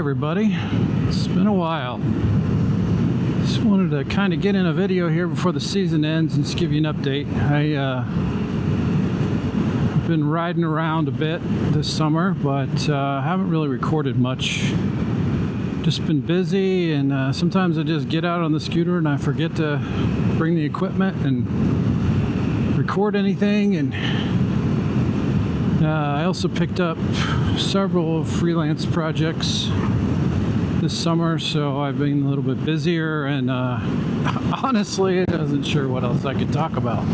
everybody, it's been a while. Just wanted to kind of get in a video here before the season ends and just give you an update. I've been riding around a bit this summer, but haven't really recorded much. Just been busy, and sometimes I just get out on the scooter and I forget to bring the equipment and record anything. And I also picked up several freelance projects this summer, so I've been a little bit busier, and honestly, I wasn't sure what else I could talk about.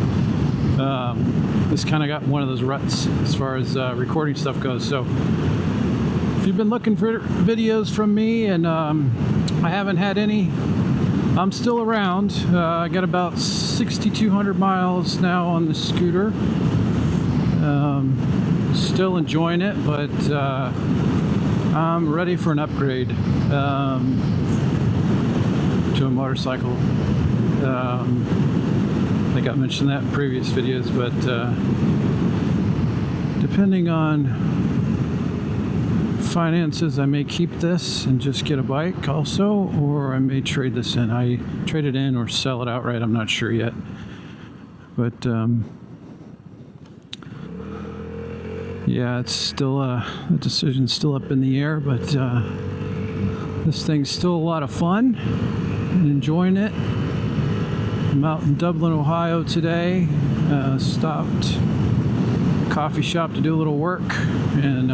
This kind of got one of those ruts as far as recording stuff goes. So if you've been looking for videos from me and I haven't had any, I'm still around. I got about 6,200 miles now on the scooter. Still enjoying it, but I'm ready for an upgrade to a motorcycle. I think I mentioned that in previous videos, but depending on finances, I may keep this and just get a bike also, or I may trade this in. I trade it in or sell it outright. I'm not sure yet, but yeah, it's still the decision's still up in the air, but this thing's still a lot of fun and enjoying it. I'm out in Dublin, Ohio today. Stopped at a coffee shop to do a little work and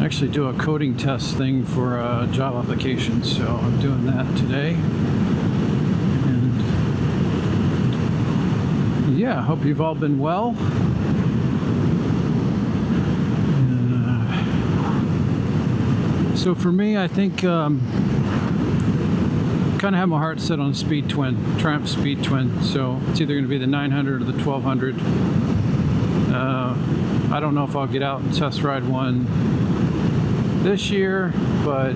actually do a coding test thing for a job application. So I'm doing that today. And yeah, I hope you've all been well. So for me, I think kind of have my heart set on a Speed Twin, Triumph Speed Twin. So it's either going to be the 900 or the 1200. I don't know if I'll get out and test ride one this year, but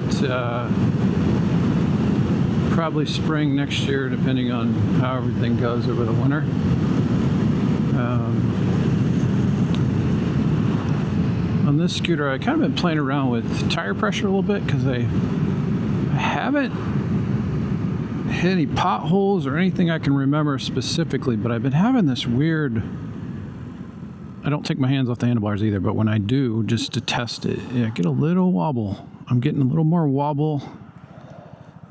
probably spring next year, depending on how everything goes over the winter. On this scooter, I kind of been playing around with tire pressure a little bit because I haven't hit any potholes or anything I can remember specifically, but I've been having this weird, I don't take my hands off the handlebars either, but when I do, just to test it, I get a little wobble. I'm getting a little more wobble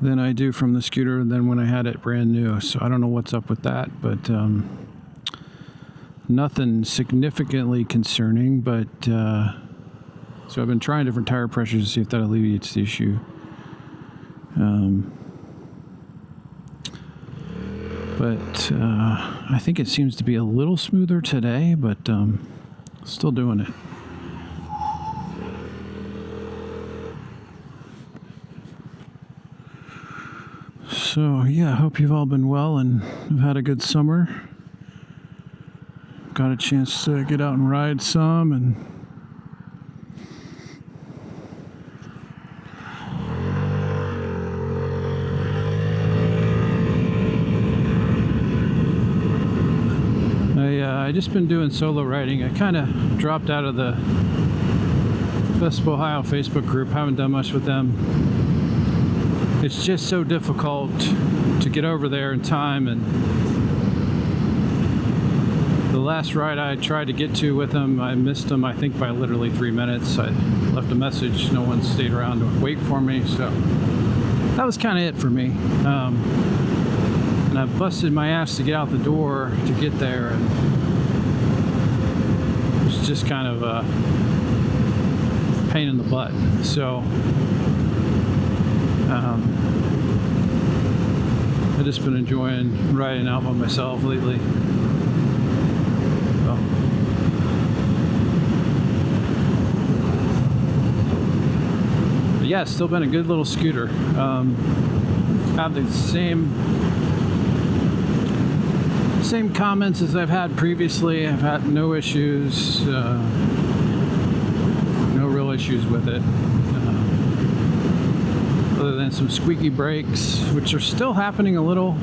than I do from the scooter than when I had it brand new. So I don't know what's up with that, but nothing significantly concerning, but so I've been trying different tire pressures to see if that alleviates the issue. But I think it seems to be a little smoother today, but still doing it. So yeah, I hope you've all been well and have had a good summer. Got a chance to get out and ride some, and I just been doing solo riding. I kind of dropped out of the Vespa Ohio Facebook group. Haven't done much with them. It's just so difficult to get over there in time, and the last ride I tried to get to with them, I missed them, I think, by literally 3 minutes. I left a message. No one stayed around to wait for me, so that was kind of it for me. And I busted my ass to get out the door to get there, and it was just kind of a pain in the butt. So I've just been enjoying riding out by myself lately. So. But yeah, it's still been a good little scooter. Have the same comments as I've had previously. I've had no issues, no real issues with it, other than some squeaky brakes, which are still happening a little.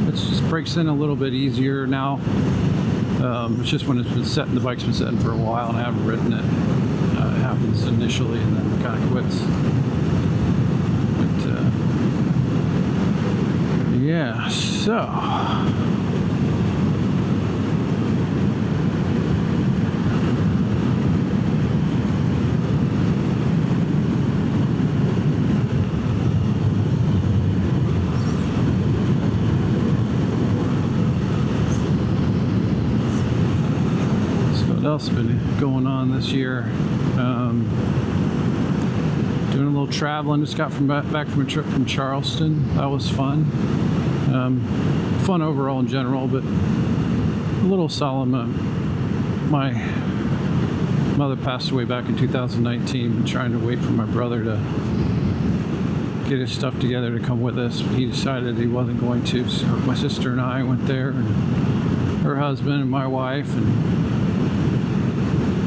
It just breaks in a little bit easier now. It's just when it's been setting, the bike's been setting for a while and I haven't ridden it. I have happens initially and then kind of quits. But yeah, so what else has been going on this year? Doing a little traveling. Just got back from a trip from Charleston. That was fun. Fun overall in general, but a little solemn. My mother passed away back in 2019. Been trying to wait for my brother to get his stuff together to come with us. He decided he wasn't going to, so my sister and I went there, and her husband and my wife, and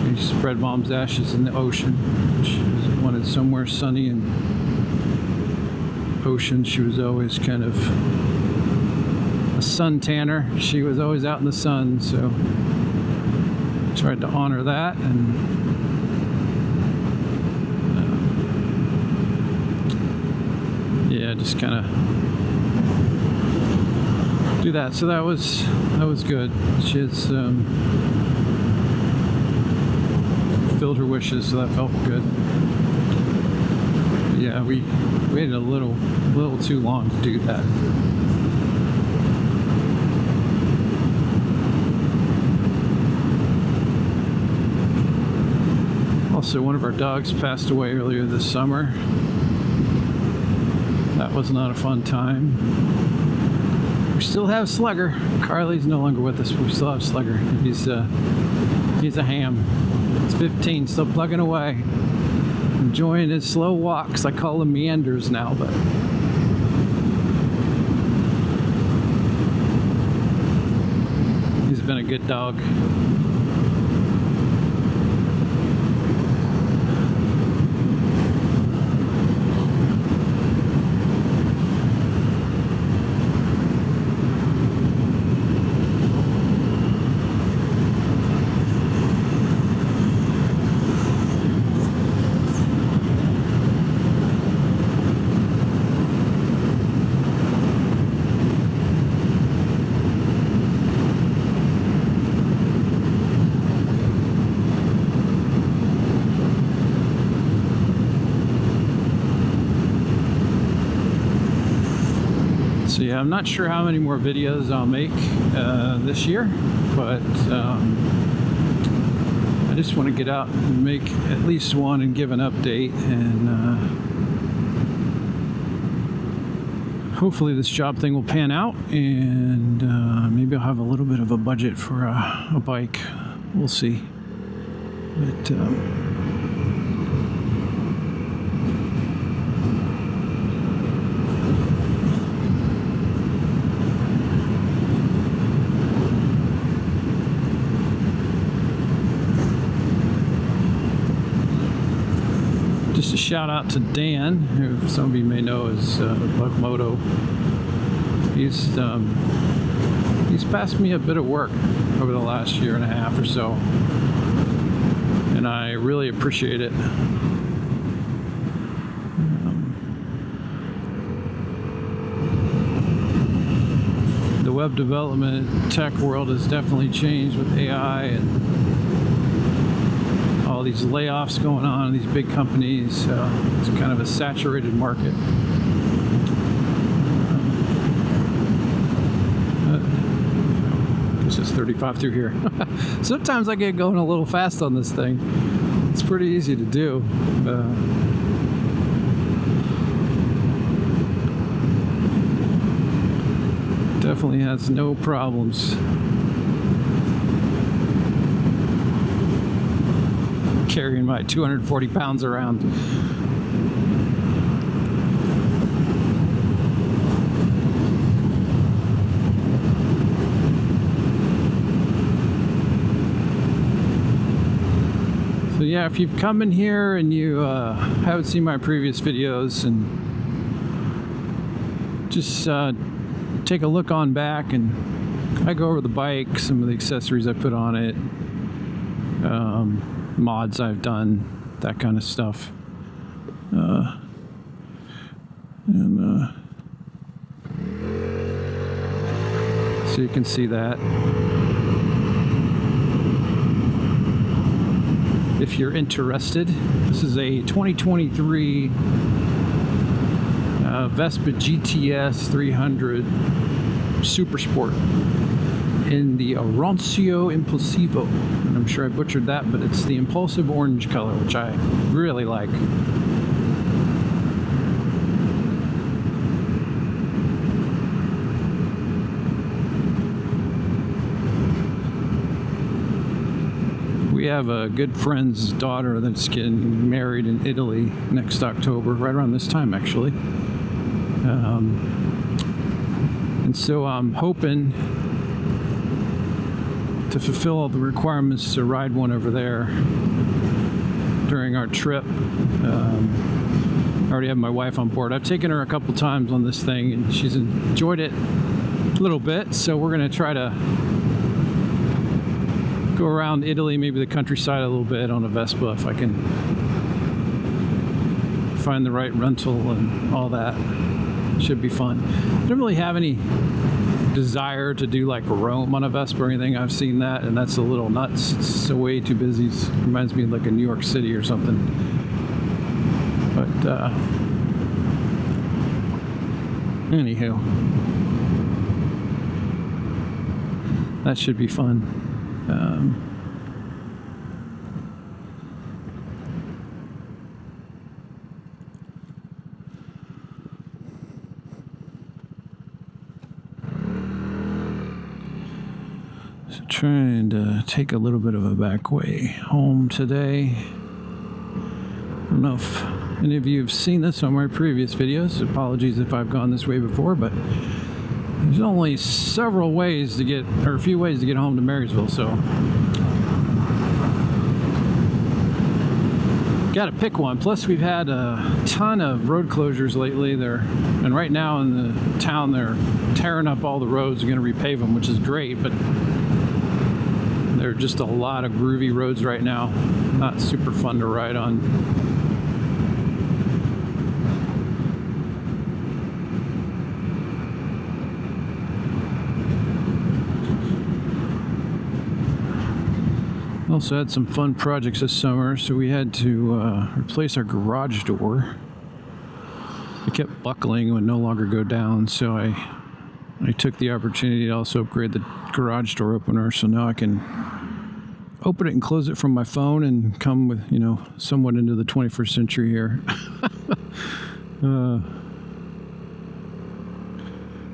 we spread Mom's ashes in the ocean. She wanted somewhere sunny and ocean. She was always kind of a sun tanner. She was always out in the sun, so tried to honor that, and yeah, just kind of do that. So that was good. She has filled her wishes, so that felt good. But yeah, we waited a little too long to do that. Also, one of our dogs passed away earlier this summer. That was not a fun time. We still have Slugger. Carly's no longer with us, but we still have Slugger. He's a ham. He's 15, still plugging away. Enjoying his slow walks. I call them meanders now, but he's been a good dog. So yeah, I'm not sure how many more videos I'll make this year, but I just want to get out and make at least one and give an update, and hopefully this job thing will pan out, and maybe I'll have a little bit of a budget for a bike. We'll see. But just a shout out to Dan, who some of you may know as Bugmoto. He's passed me a bit of work over the last year and a half or so, and I really appreciate it. The web development tech world has definitely changed with AI and all these layoffs going on in these big companies. It's kind of a saturated market. It's just 35 through here. Sometimes I get going a little fast on this thing. It's pretty easy to do. Definitely has no problems carrying my 240 pounds around. So yeah, if you've come in here and you haven't seen my previous videos, and just take a look on back, and I go over the bike, some of the accessories I put on it, mods I've done, that kind of stuff. So you can see that. If you're interested, this is a 2023 Vespa GTS 300 Super Sport in the Arancio Impulsivo. And I'm sure I butchered that, but it's the Impulsive orange color, which I really like. We have a good friend's daughter that's getting married in Italy next October, right around this time actually. And so I'm hoping to fulfill all the requirements to ride one over there during our trip. I already have my wife on board. I've taken her a couple times on this thing and she's enjoyed it a little bit, so we're going to try to go around Italy, maybe the countryside a little bit on a Vespa if I can find the right rental and all that. Should be fun. I don't really have any desire to do like Rome on a Vespa or anything. I've seen that and that's a little nuts. It's way too busy. It reminds me of like a New York City or something. But anywho, that should be fun. So trying to take a little bit of a back way home today. I don't know if any of you have seen this on my previous videos. Apologies if I've gone this way before, but there's only several ways to get, or a few ways to get home to Marysville, so gotta pick one. Plus we've had a ton of road closures lately there, and right now in the town they're tearing up all the roads and gonna repave them, which is great, but there are just a lot of groovy roads right now. Not super fun to ride on. Also had some fun projects this summer, so we had to replace our garage door. It kept buckling and would no longer go down, so I took the opportunity to also upgrade the garage door opener, so now I can open it and close it from my phone and come with, you know, somewhat into the 21st century here.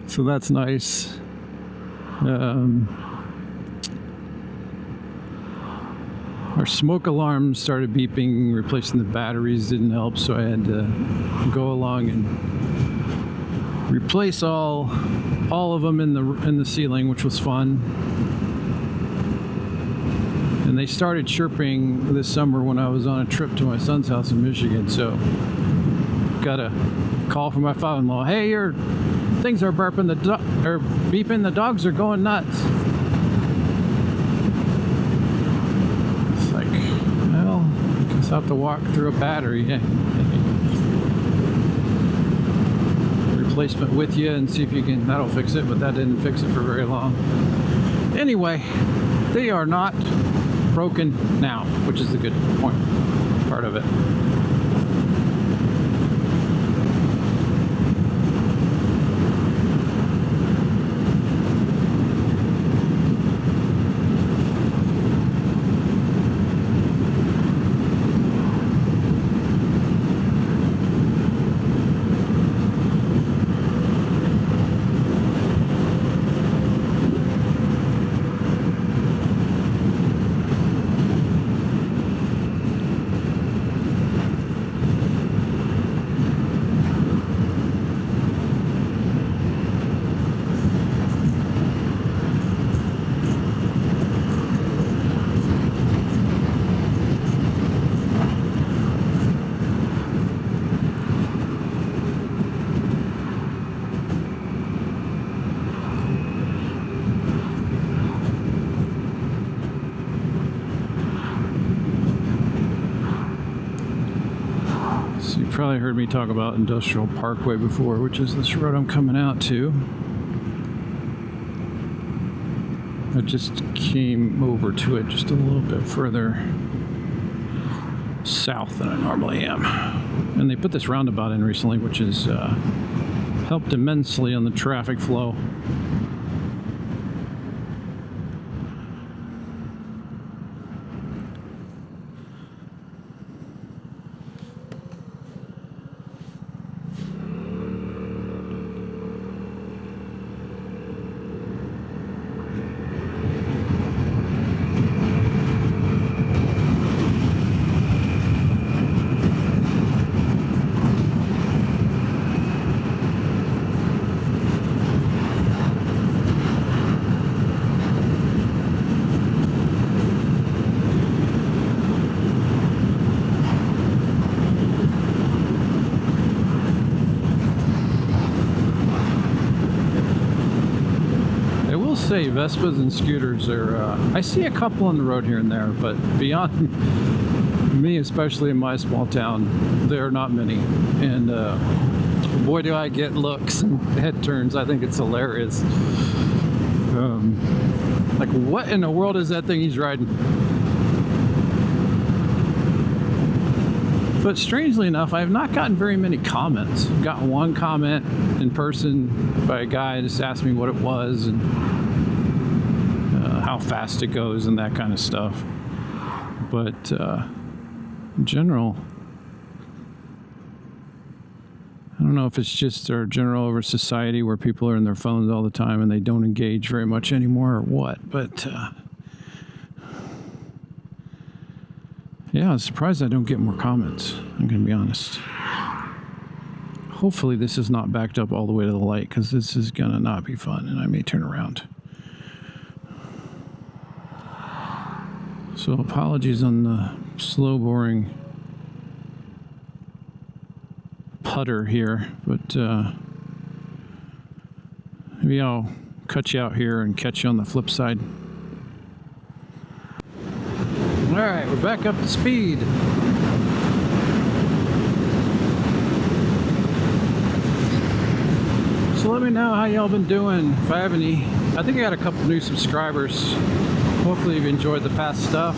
So that's nice. Our smoke alarm started beeping. Replacing the batteries didn't help, so I had to go along and replace all of them in the ceiling, which was fun. And they started chirping this summer when I was on a trip to my son's house in Michigan, so got a call from my father-in-law. Hey, your things are burping, or beeping, the dogs are going nuts. It's like, well, I guess I'll have to walk through a battery. Replacement with you and see if you can, that'll fix it, but that didn't fix it for very long. Anyway, they are not broken now, which is the good part of it. probably heard me talk about Industrial Parkway before, which is this road I'm coming out to. I just came over to it just a little bit further south than I normally am. And they put this roundabout in recently, which has helped immensely on the traffic flow. Say Vespas and scooters are I see a couple on the road here and there, but beyond me, especially in my small town, there are not many. And boy, do I get looks and head turns. I think it's hilarious. Like, what in the world is that thing he's riding? But strangely enough, I have not gotten very many comments. I've gotten one comment in person by a guy just asked me what it was and how fast it goes and that kind of stuff. But in general, I don't know if it's just our general over society where people are in their phones all the time and they don't engage very much anymore or what. But yeah, I'm surprised I don't get more comments. I'm going to be honest. Hopefully this is not backed up all the way to the light, because this is going to not be fun and I may turn around. So apologies on the slow, boring putter here, but maybe I'll cut you out here and catch you on the flip side. All right, we're back up to speed. So let me know how y'all been doing. If I have any, I think I got a couple new subscribers. Hopefully you've enjoyed the past stuff.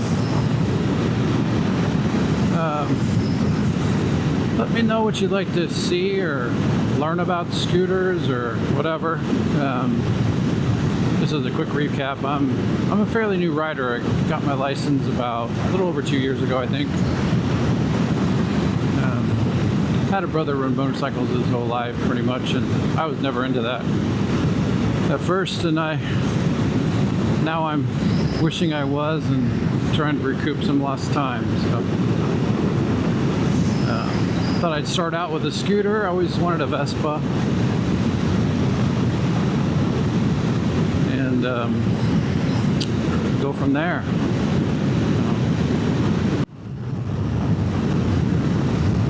Let me know what you'd like to see or learn about scooters or whatever. This is a quick recap. I'm a fairly new rider. I got my license about a little over 2 years ago, I think. Had a brother run motorcycles his whole life, pretty much, and I was never into that at first, and now I'm wishing I was and trying to recoup some lost time. So thought I'd start out with a scooter. I always wanted a Vespa, and go from there.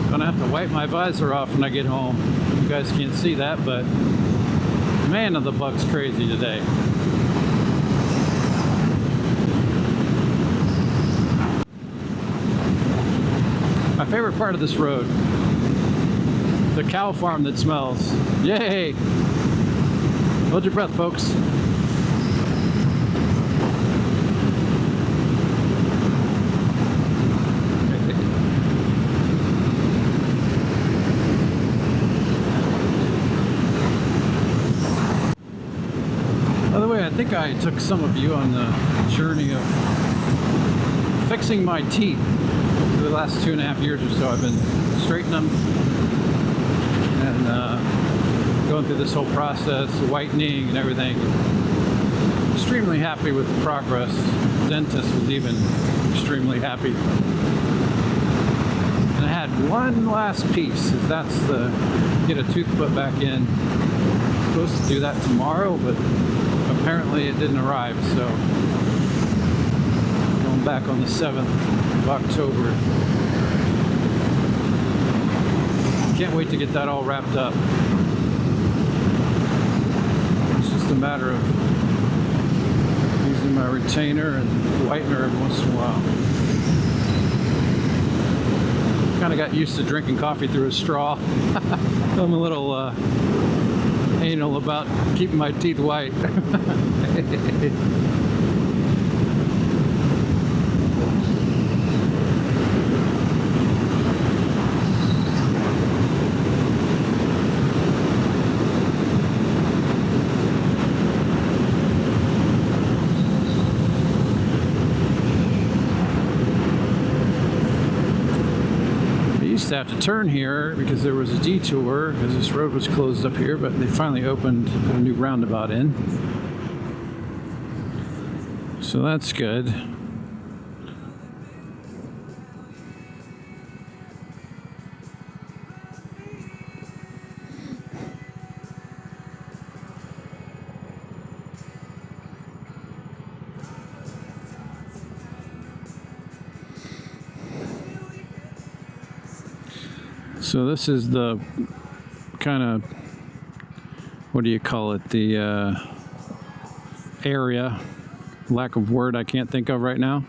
Gonna have to wipe my visor off when I get home. You guys can't see that, but man, the buck's crazy today. My favorite part of this road, the cow farm that smells. Yay! Hold your breath, folks. By the way, I think I took some of you on the journey of fixing my teeth. For the last 2.5 years or so, I've been straightening them and going through this whole process, whitening and everything. Extremely happy with the progress. The dentist was even extremely happy. And I had one last piece. That's the get a tooth put back in. I'm supposed to do that tomorrow, but apparently it didn't arrive. So going back on the 7th of October. Can't wait to get that all wrapped up. It's just a matter of using my retainer and whitener every once in a while. kind of got used to drinking coffee through a straw. I'm a little anal about keeping my teeth white. To have to turn here because there was a detour because this road was closed up here, but they finally opened, put a new roundabout in, so that's good. So this is the kind of, what do you call it, the area, lack of word I can't think of right now.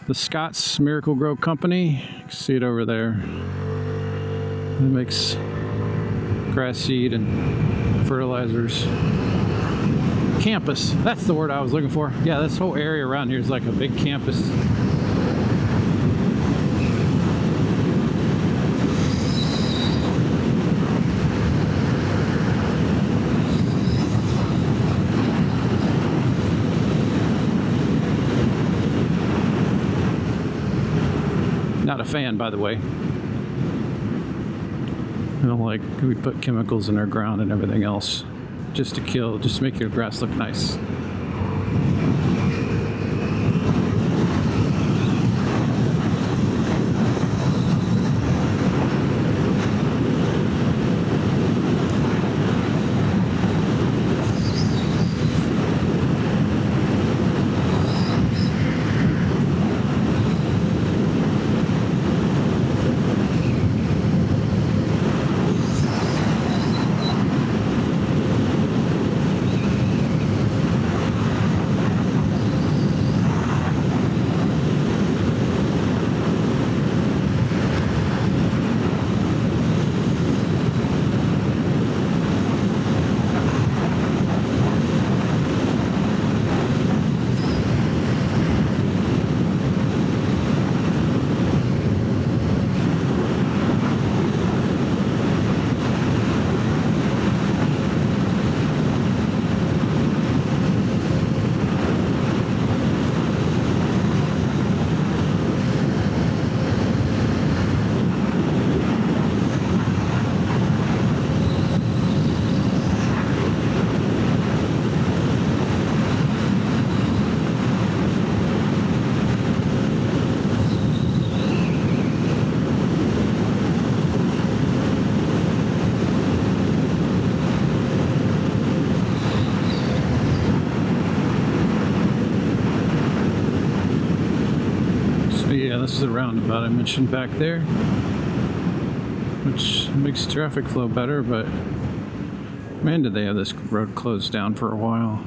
The Scott's Miracle-Gro Company, you can see it over there. It makes grass seed and fertilizers. Campus, that's the word I was looking for. Yeah, this whole area around here is like a big campus. Not a fan, by the way. I don't like, we put chemicals in our ground and everything else just to kill, just to make your grass look nice. This is the roundabout I mentioned back there, which makes traffic flow better, but man, did they have this road closed down for a while.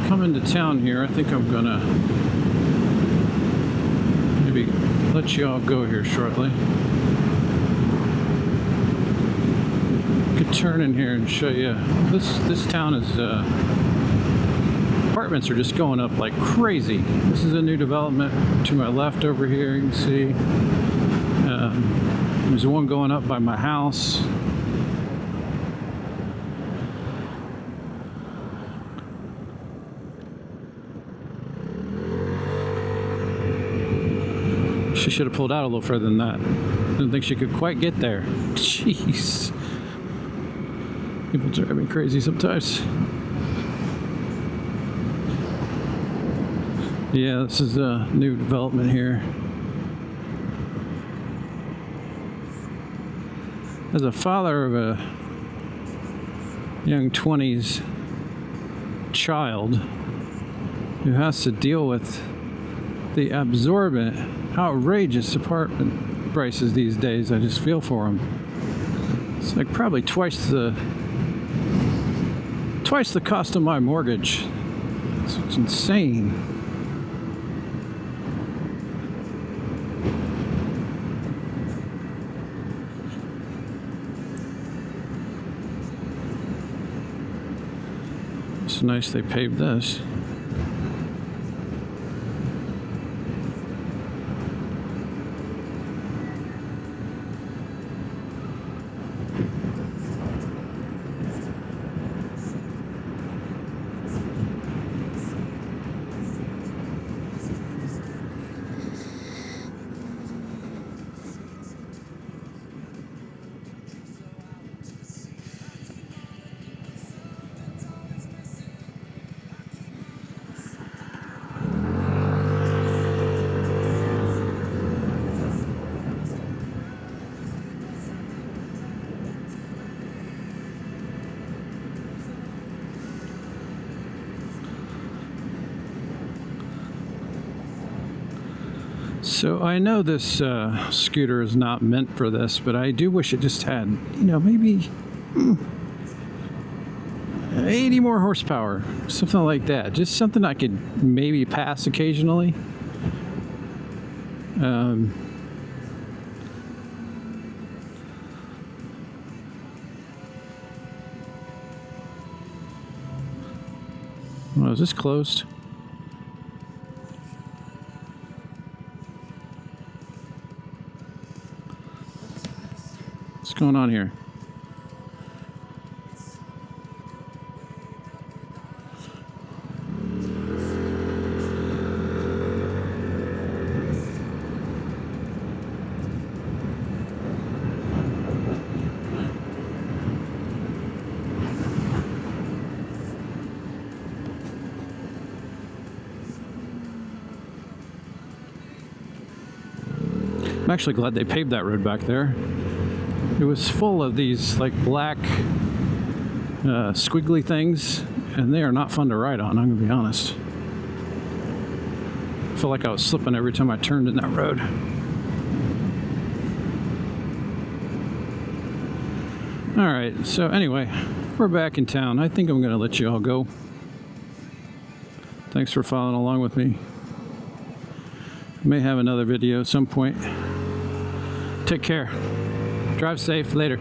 Come into town here, I think I'm gonna maybe let you all go here shortly. Could turn in here and show you. This town is apartments are just going up like crazy. This is a new development to my left over here. You can see there's one going up by my house. She should have pulled out a little further than that. Didn't think she could quite get there. Jeez. People drive me crazy sometimes. Yeah, this is a new development here. As a father of a young 20s child who has to deal with the absorbent, outrageous apartment prices these days, I just feel for him. It's like probably twice the cost of my mortgage. It's insane. It's nice they paved this. So I know this scooter is not meant for this, but I do wish it just had, you know, maybe 80 more horsepower, something like that. Just something I could maybe pass occasionally. Oh, is this closed? What's going on here? I'm actually glad they paved that road back there. It was full of these like black squiggly things, and they are not fun to ride on, I'm gonna be honest. I felt like I was slipping every time I turned in that road. Alright, so anyway, we're back in town. I think I'm gonna let you all go. Thanks for following along with me. May have another video at some point. Take care. Drive safe. Later.